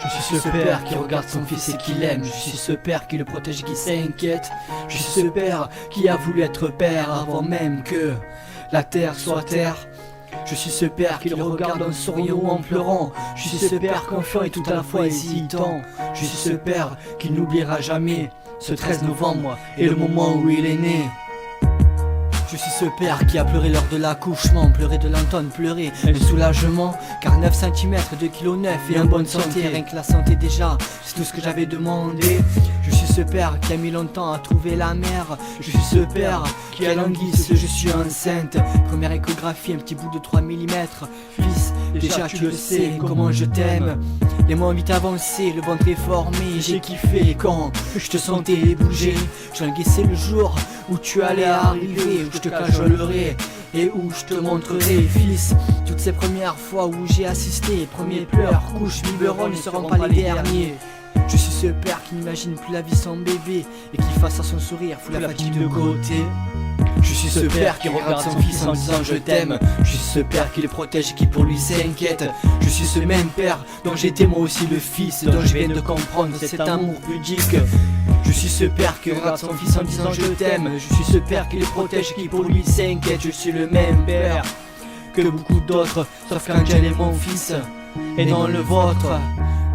Je suis ce père qui regarde son fils et qui l'aime. Je suis ce père qui le protège et qui s'inquiète. Je suis ce père qui a voulu être père avant même que la terre soit terre. Je suis ce père qui le regarde en souriant ou en pleurant. Je suis ce père confiant et tout à la fois hésitant. Je suis ce père qui n'oubliera jamais ce 13 novembre et le moment où il est né. Je suis ce père qui a pleuré lors de l'accouchement, pleuré de l'entendre pleurer, un soulagement, car 9 cm, 2,9 kg et en bonne santé, rien que la santé déjà, c'est tout ce que j'avais demandé. Je suis ce père qui a mis longtemps à trouver la mère. Je suis ce père qui a languisse, je suis enceinte. Première échographie, un petit bout de 3 mm. Fils, déjà tu le sais, comment je t'aime. Les mois ont vite avancé, le ventre est formé. J'ai kiffé quand je te sentais bouger. Je languissais le jour où tu allais arriver, où je te cajolerai et où je te montrerai, fils, toutes ces premières fois où j'ai assisté. Premiers pleurs, couches, biberons ne seront pas les derniers. Je suis ce père qui n'imagine plus la vie sans bébé et qui face à son sourire fout la fatigue de côté. Je suis ce père qui regarde son fils en disant je t'aime. Je suis ce père qui le protège et qui pour lui s'inquiète. Je suis ce même père dont j'étais moi aussi le fils, dont je viens de comprendre cet amour pudique. Je suis ce père qui regarde son fils en disant je t'aime. Je suis ce père qui le protège et qui pour lui s'inquiète. Je suis le même père que beaucoup d'autres, sauf qu'Angel est mon fils et non le vôtre.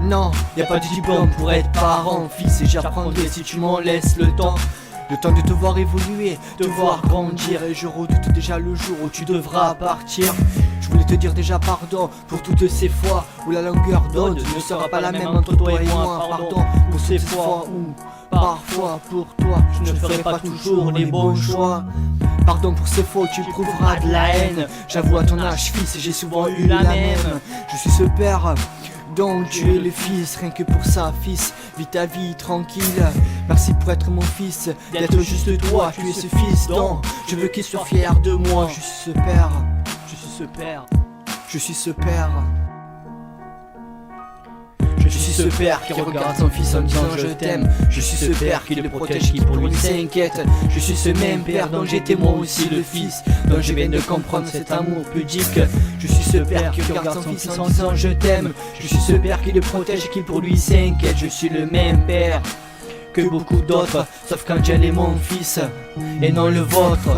Non, y a pas de diplôme pour être parent, fils, et j'apprendrai si tu m'en laisses le temps. Le temps de te voir évoluer, de voir grandir. Et je redoute déjà le jour où tu devras partir. Je voulais te dire déjà pardon pour toutes ces fois où la longueur d'onde ne sera pas la même entre toi et moi. Pardon pour ces fois où parfois pour toi je ne ferai pas toujours les bons choix. Pardon pour ces fois où tu prouveras de la haine. J'avoue à ton âge fils, j'ai souvent eu la même. Je suis ce père donc tu es le fils, rien que pour ça fils, vis ta vie tranquille. Merci pour être mon fils, d'être juste toi. Tu es ce fils dont je veux qu'il soit fier de moi. Je suis ce père, je suis ce père, je suis ce père. Je suis ce père qui regarde son fils en disant je t'aime. Je suis ce père qui le protège, qui pour lui s'inquiète. Je suis ce même père dont j'étais moi aussi le fils, dont je viens de comprendre cet amour pudique. Je suis ce père qui regarde son fils en disant je t'aime. Je suis ce père qui le protège, qui pour lui s'inquiète. Je suis le même père que beaucoup d'autres, sauf qu'Angel est mon fils et non le vôtre.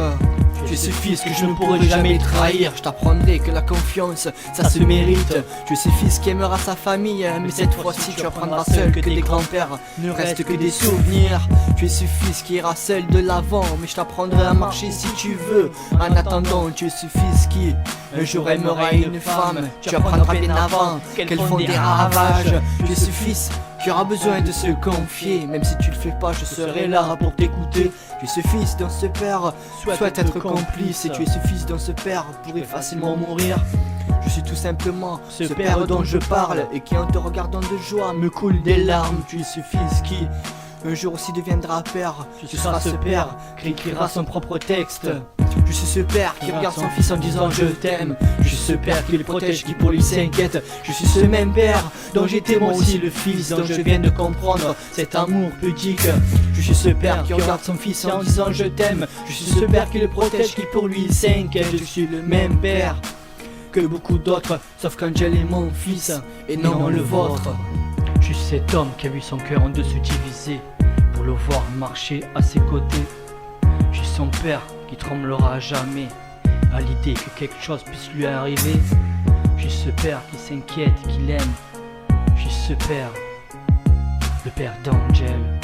Tu es ce fils que je ne pourrai jamais trahir. Je t'apprendrai que la confiance, ça se mérite. Tu es ce fils qui aimera sa famille, mais cette fois-ci tu apprendras seul que des grands-pères ne restent que des souvenirs. Tu es ce fils qui ira seul de l'avant, mais je t'apprendrai à marcher si tu veux. En attendant, tu es ce fils qui un jour aimera une femme. Tu apprendras bien avant qu'elles font des ravages. Tu es ce fils qui aura besoin de se confier. Même si tu le fais pas, je serai là pour t'écouter. Tu es ce fils dont ce père souhaite être complice. Et tu es ce fils dont ce père pourrait facilement mourir. Je suis tout simplement ce père dont je parle et qui en te regardant de joie me coule des larmes. Tu es ce fils qui un jour aussi deviendra père. Tu seras ce père qui écrira son propre texte. Je suis ce père qui regarde son fils en disant je t'aime. Je suis ce père qui le protège, qui pour lui s'inquiète. Je suis ce même père dont j'étais moi aussi le fils, dont je viens de comprendre cet amour pudique. Je suis ce père qui regarde son fils en disant je t'aime. Je suis ce père qui le protège, qui pour lui s'inquiète. Je suis le même père que beaucoup d'autres, sauf qu'Angel est mon fils et non le vôtre. Je suis cet homme qui a vu son cœur en deux se diviser pour le voir marcher à ses côtés. Je suis son père qui tremblera à jamais à l'idée que quelque chose puisse lui arriver. Je suis ce père qui s'inquiète et qui l'aime. Je suis ce père, le père d'Angel.